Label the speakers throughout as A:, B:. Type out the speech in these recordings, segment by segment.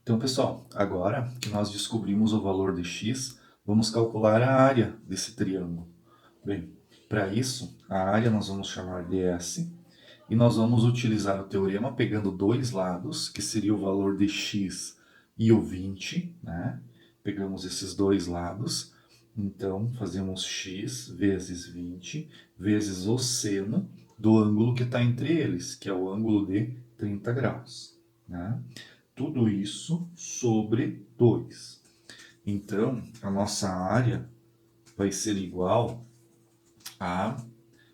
A: Então, pessoal, agora que nós descobrimos o valor de x, vamos calcular a área desse triângulo. Bem, para isso, a área nós vamos chamar de S, e nós vamos utilizar o teorema pegando dois lados, que seria o valor de x e o 20, né? Pegamos esses dois lados, então fazemos x vezes 20 vezes o seno do ângulo que está entre eles, que é o ângulo de 30 graus, né? Tudo isso sobre 2. Então, a nossa área vai ser igual a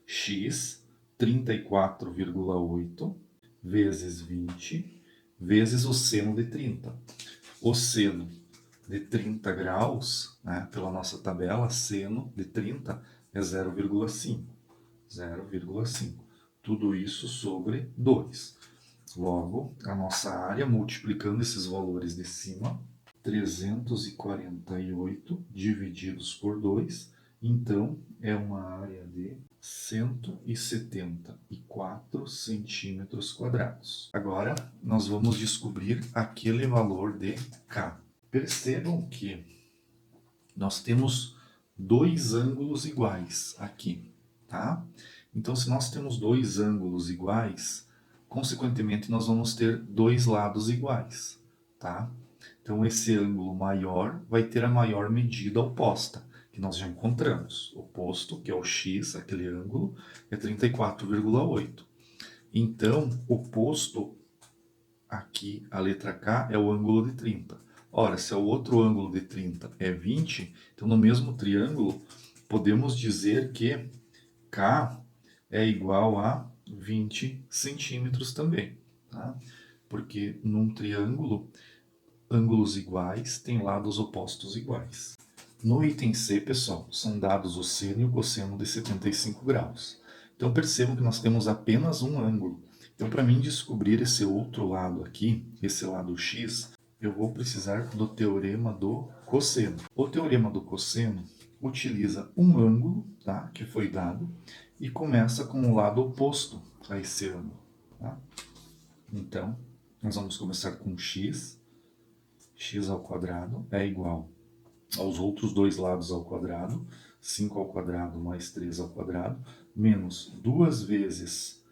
A: x 34,8 vezes 20 vezes o seno de 30. O seno de 30 graus, né, pela nossa tabela, seno de 30 é 0,5. 0,5. Tudo isso sobre 2. Logo, a nossa área, multiplicando esses valores de cima, 348 divididos por 2, então é uma área de 174 centímetros quadrados. Agora, nós vamos descobrir aquele valor de K. Percebam que nós temos dois ângulos iguais aqui, tá? Então, se nós temos dois ângulos iguais, consequentemente, nós vamos ter dois lados iguais, tá? Então, esse ângulo maior vai ter a maior medida oposta, que nós já encontramos. O oposto, que é o x, aquele ângulo, é 34,8. Então, oposto aqui, a letra K, é o ângulo de 30. Ora, se é o outro ângulo de 30 é 20, então no mesmo triângulo, podemos dizer que K é igual a 20 centímetros também, tá? Porque num triângulo, ângulos iguais têm lados opostos iguais. No item C, pessoal, são dados o seno e o cosseno de 75 graus. Então percebam que nós temos apenas um ângulo. Então, para mim descobrir esse outro lado aqui, esse lado x, eu vou precisar do teorema do cosseno. O teorema do cosseno utiliza um ângulo, tá, que foi dado, e começa com o lado oposto a esse ângulo. Tá? Então, nós vamos começar com x ao quadrado é igual aos outros dois lados ao quadrado, 5 ao quadrado mais 3 ao quadrado, menos 2 vezes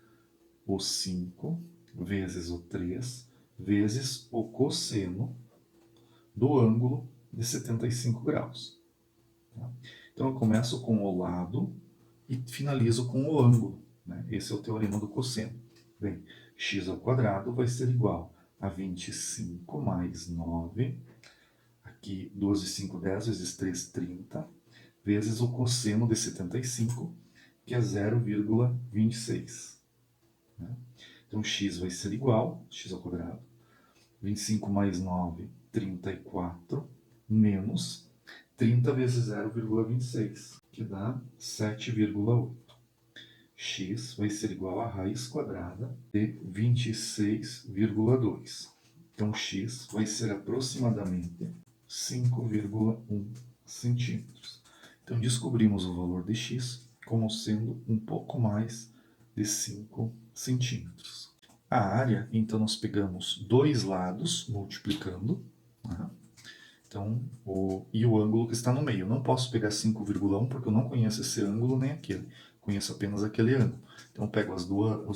A: o 5 vezes o 3 vezes o cosseno do ângulo de 75 graus. Tá? Então eu começo com o lado e finalizo com o ângulo. Né? Esse é o teorema do cosseno. Bem, x ao quadrado vai ser igual a 25 mais 9, aqui 2 e 5, 10, vezes 3, 30, vezes o cosseno de 75, que é 0,26. Né? Então, x vai ser igual, x ao quadrado, 25 mais 9, 34, menos 30 vezes 0,26, que dá 7,8. X vai ser igual a raiz quadrada de 26,2. Então, x vai ser aproximadamente 5,1 centímetros. Então, descobrimos o valor de x como sendo um pouco mais de 5 centímetros. A área, então, nós pegamos dois lados, multiplicando, né? Então, e o ângulo que está no meio. Eu não posso pegar 5,1 porque eu não conheço esse ângulo nem aquele. Conheço apenas aquele ângulo. Então, eu pego os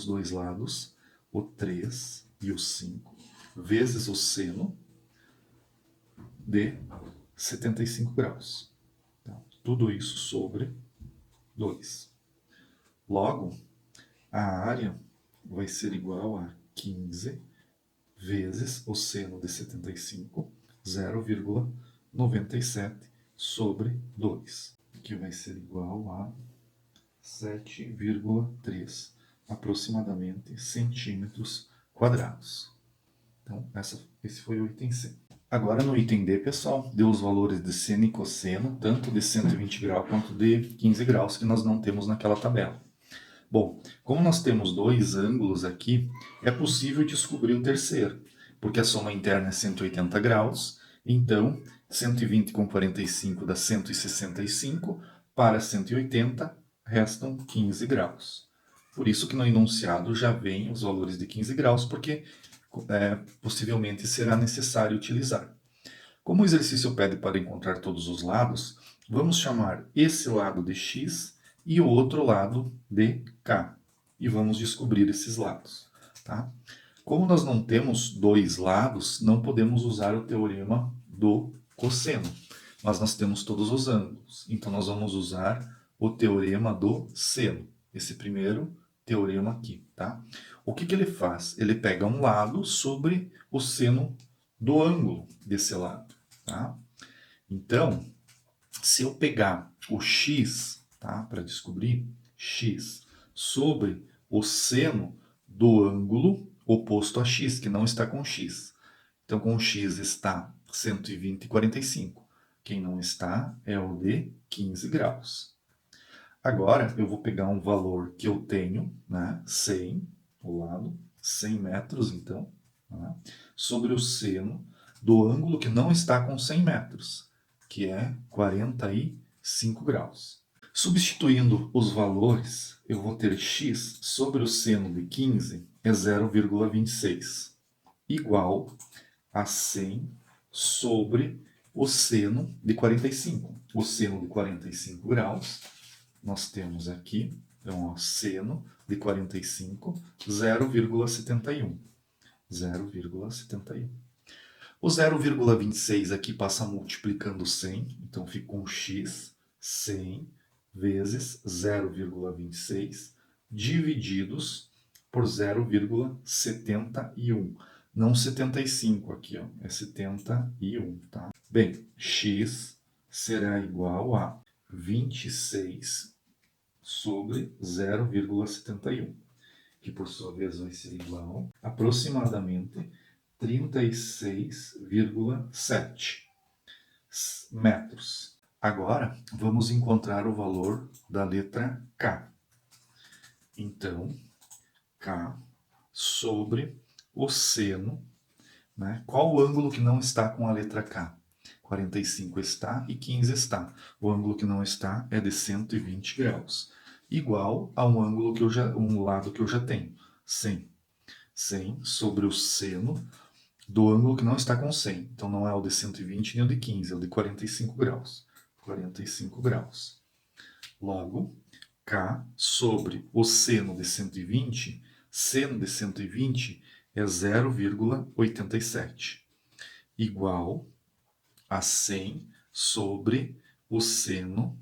A: dois lados, o 3 e o 5, vezes o seno de 75 graus. Tá? Tudo isso sobre 2. Logo, a área vai ser igual a 15 vezes o seno de 75, 0,97 sobre 2, que vai ser igual a 7,3 aproximadamente centímetros quadrados. Então, esse foi o item C. Agora no item D, pessoal, deu os valores de seno e cosseno, tanto de 120 graus quanto de 15 graus, que nós não temos naquela tabela. Bom, como nós temos dois ângulos aqui, é possível descobrir o terceiro, porque a soma interna é 180 graus, então 120 com 45 dá 165, para 180 restam 15 graus. Por isso que no enunciado já vem os valores de 15 graus, porque possivelmente será necessário utilizar. Como o exercício pede para encontrar todos os lados, vamos chamar esse lado de x e o outro lado de k. E vamos descobrir esses lados. Tá? Como nós não temos dois lados, não podemos usar o teorema do cosseno. Mas nós temos todos os ângulos. Então nós vamos usar o teorema do seno. Esse primeiro teorema aqui. Tá? O que ele faz? Ele pega um lado sobre o seno do ângulo desse lado. Tá? Então, se eu pegar o x, tá, para descobrir, x sobre o seno do ângulo oposto a x, que não está com x. Então, com x está 120,45. Quem não está é o de 15 graus. Agora, eu vou pegar um valor que eu tenho, né, 100, o lado, 100 metros, então, tá, sobre o seno do ângulo que não está com 100 metros, que é 45 graus. Substituindo os valores, eu vou ter x sobre o seno de 15 é 0,26, igual a 100 sobre o seno de 45. O seno de 45 graus, nós temos aqui, então, ó, seno de 45, 0,71. 0,71. O 0,26 aqui passa multiplicando 100, então fica um x 100 vezes 0,26 divididos por 0,71. Não 75 aqui, ó, é 71, tá? Bem, x será igual a 26 sobre 0,71, que por sua vez vai ser igual a aproximadamente 36,7 metros. Agora, vamos encontrar o valor da letra K. Então, K sobre o seno, né? Qual o ângulo que não está com a letra K? 45 está e 15 está. O ângulo que não está é de 120 graus, igual a um ângulo que um lado que eu já tenho, 100. 100 sobre o seno do ângulo que não está com 100. Então não é o de 120 nem o de 15, é o de 45 graus. 45 graus. Logo, K sobre o seno de 120, seno de 120 é 0,87, igual a 100 sobre o seno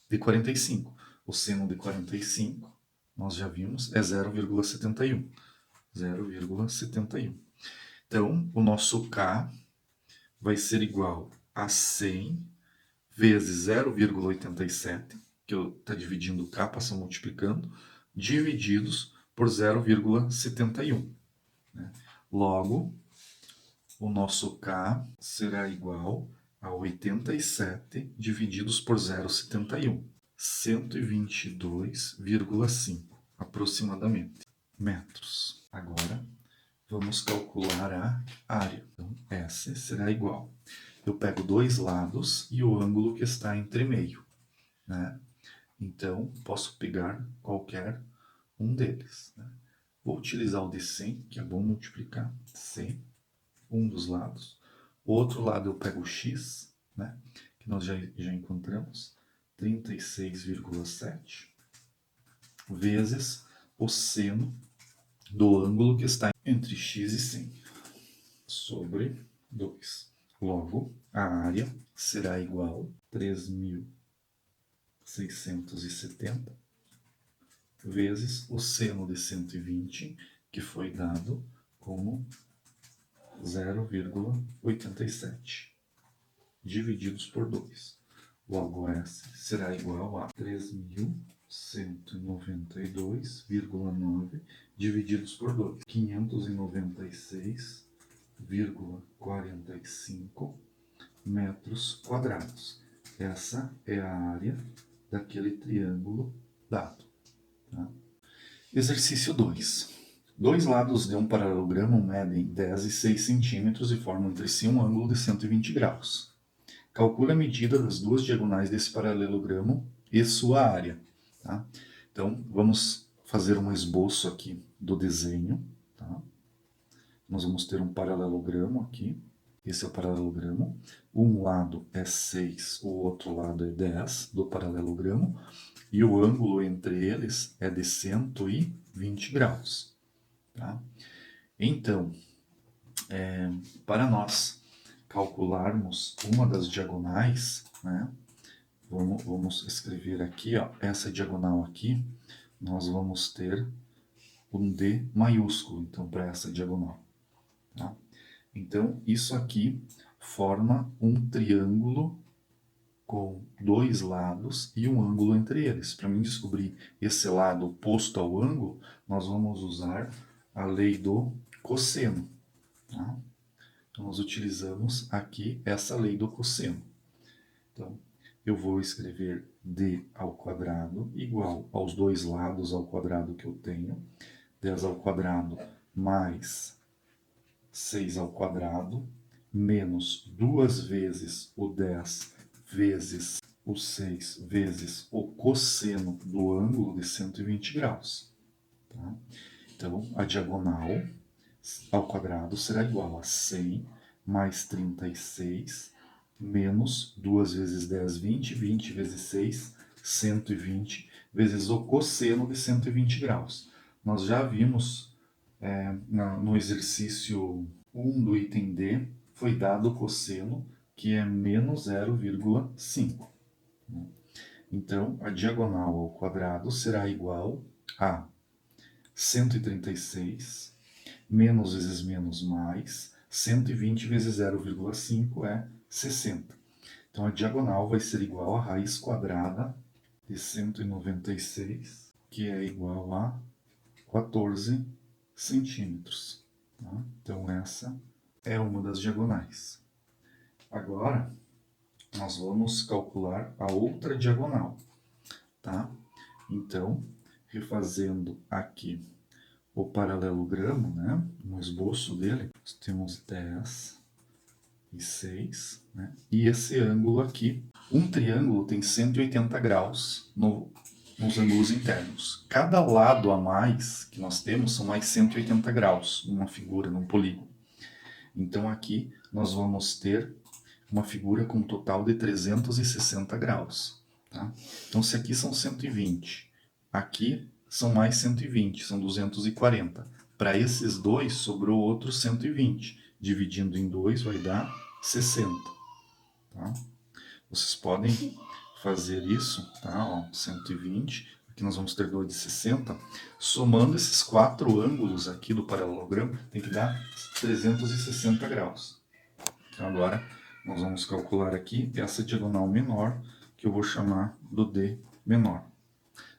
A: de 45. O seno de 45, nós já vimos, é 0,71. 0,71. Então, o nosso K vai ser igual a 100 vezes 0,87, que está dividindo o K, passa multiplicando, divididos por 0,71. Né? Logo, o nosso K será igual a 87 divididos por 0,71. 122,5 aproximadamente metros. Agora, vamos calcular a área. Então, S será igual. Eu pego dois lados e o ângulo que está entre meio. Né? Então, posso pegar qualquer um deles. Né? Vou utilizar o de 100, que é bom multiplicar. 100, um dos lados. O outro lado eu pego o x, né? Que nós já encontramos. 36,7 vezes o seno do ângulo que está entre x e 100, sobre 2. Logo, a área será igual a 3.670 vezes o seno de 120, que foi dado como 0,87, divididos por 2. Logo, S será igual a 3.192,9 divididos por 2. 596,45 metros quadrados. Essa é a área daquele triângulo dado. Tá? Exercício 2. Dois lados de um paralelogramo medem 10 e 6 centímetros e formam entre si um ângulo de 120 graus. Calcule a medida das duas diagonais desse paralelogramo e sua área. Tá? Então, vamos fazer um esboço aqui do desenho. Tá? nós vamos ter um paralelogramo aqui. Esse é o paralelogramo. Um lado é 6, o outro lado é 10 do paralelogramo. E o ângulo entre eles é de 120 graus. Tá? Então, para nós calcularmos uma das diagonais, né, vamos escrever aqui, ó, essa diagonal aqui, nós vamos ter um D maiúsculo, então, para essa diagonal. Tá? Então, isso aqui forma um triângulo com dois lados e um ângulo entre eles. Para mim descobrir esse lado oposto ao ângulo, nós vamos usar a lei do cosseno. Tá? Então, nós utilizamos aqui essa lei do cosseno. Então, eu vou escrever d ao quadrado igual aos dois lados ao quadrado que eu tenho. 10 ao quadrado mais 6 ao quadrado, menos 2 vezes o 10 vezes o 6 vezes o cosseno do ângulo de 120 graus. Tá? Então, a diagonal ao quadrado será igual a 100 mais 36 menos 2 vezes 10, 20, 20 vezes 6, 120, vezes o cosseno de 120 graus. Nós já vimos no exercício 1 do item D, foi dado o cosseno, que é menos 0,5. Então, a diagonal ao quadrado será igual a 136, menos vezes menos mais, 120 vezes 0,5 é 60. Então, a diagonal vai ser igual a raiz quadrada de 196, que é igual a 14 centímetros. Tá? Então, essa é uma das diagonais. Agora, nós vamos calcular a outra diagonal. Tá? Então, refazendo aqui o paralelogramo, né? Um esboço dele, nós temos 10 e 6, né? E esse ângulo aqui, um triângulo tem 180 graus nos ângulos internos. Cada lado a mais que nós temos são mais 180 graus numa figura, num polígono. Então aqui nós vamos ter uma figura com um total de 360 graus. Tá? Então se aqui são 120, aqui são mais 120, são 240. Para esses dois sobrou outros 120. Dividindo em 2 vai dar 60. Tá? Vocês podem fazer isso, tá? Ó, 120, aqui nós vamos ter 2 de 60. Somando esses quatro ângulos aqui do paralelogramo, tem que dar 360 graus. Então agora nós vamos calcular aqui essa diagonal menor, que eu vou chamar do D menor.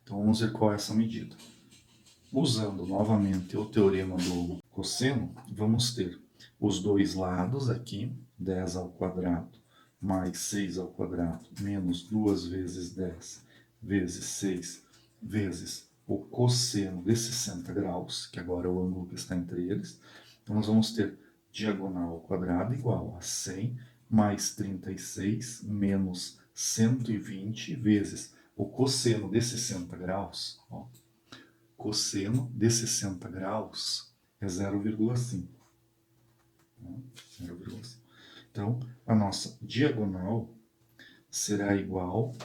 A: Então vamos ver qual é essa medida. Usando novamente o teorema do cosseno, vamos ter os dois lados aqui, 10 ao quadrado mais 6 ao quadrado, menos 2 vezes 10 vezes 6 vezes o cosseno de 60 graus, que agora é o ângulo que está entre eles. Então nós vamos ter diagonal ao quadrado igual a 100 mais 36 menos 120 vezes o cosseno de 60 graus. Ó, cosseno de 60 graus é 0,5. 0,5. Então, a nossa diagonal será igual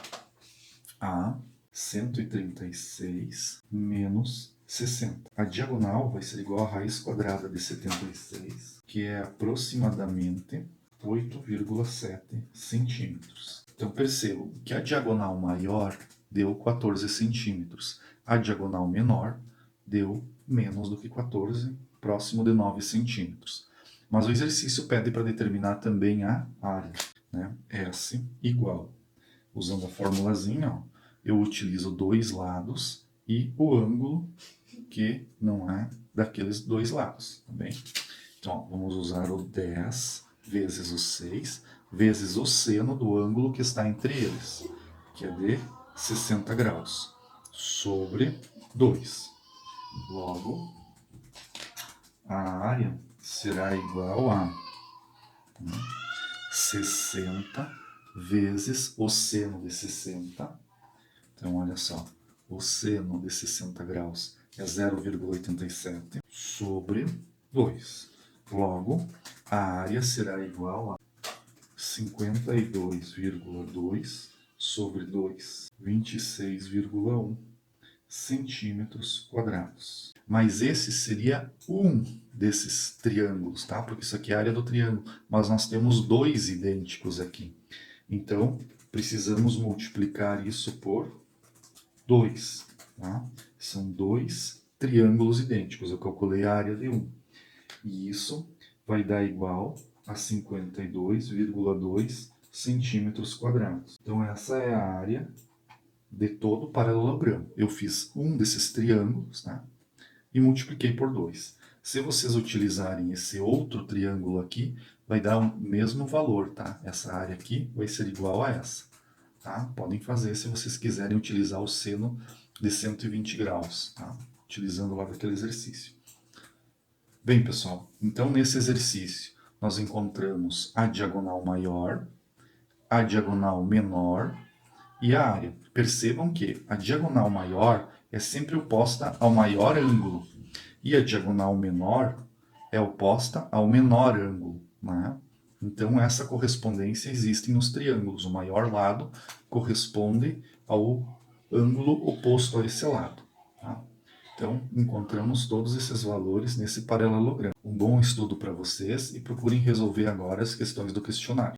A: a 136 menos 60. A diagonal vai ser igual a raiz quadrada de 76, que é aproximadamente 8,7 centímetros. Então, percebam que a diagonal maior deu 14 centímetros. A diagonal menor deu menos do que 14, próximo de 9 centímetros. Mas o exercício pede para determinar também a área, né? S igual. Usando a formulazinha, ó, eu utilizo dois lados e o ângulo que não é daqueles dois lados, tá bem? Então, ó, vamos usar o 10 vezes o 6 vezes o seno do ângulo que está entre eles, que é de 60 graus, sobre 2. Logo, a área será igual a 60 vezes o seno de 60. Então, olha só, o seno de 60 graus é 0,87 sobre 2. Logo, a área será igual a 52,2 sobre 2, 26,1 centímetros quadrados. Mas esse seria um desses triângulos, tá? Porque isso aqui é a área do triângulo, mas nós temos dois idênticos aqui. Então, precisamos multiplicar isso por 2, tá? São dois triângulos idênticos. Eu calculei a área de um. E isso vai dar igual a 52,2 centímetros quadrados. Então, essa é a área de todo o paralelogramo. Eu fiz um desses triângulos, tá? E multipliquei por 2. Se vocês utilizarem esse outro triângulo aqui, vai dar o mesmo valor, tá? Essa área aqui vai ser igual a essa, tá? Podem fazer se vocês quiserem utilizar o seno de 120 graus, tá? Utilizando lá aquele exercício. Bem, pessoal, então nesse exercício nós encontramos a diagonal maior, a diagonal menor e a área. Percebam que a diagonal maior é sempre oposta ao maior ângulo e a diagonal menor é oposta ao menor ângulo, né? Então essa correspondência existe nos triângulos. O maior lado corresponde ao ângulo oposto a esse lado, tá? Então encontramos todos esses valores nesse paralelogramo. Um bom estudo para vocês e procurem resolver agora as questões do questionário.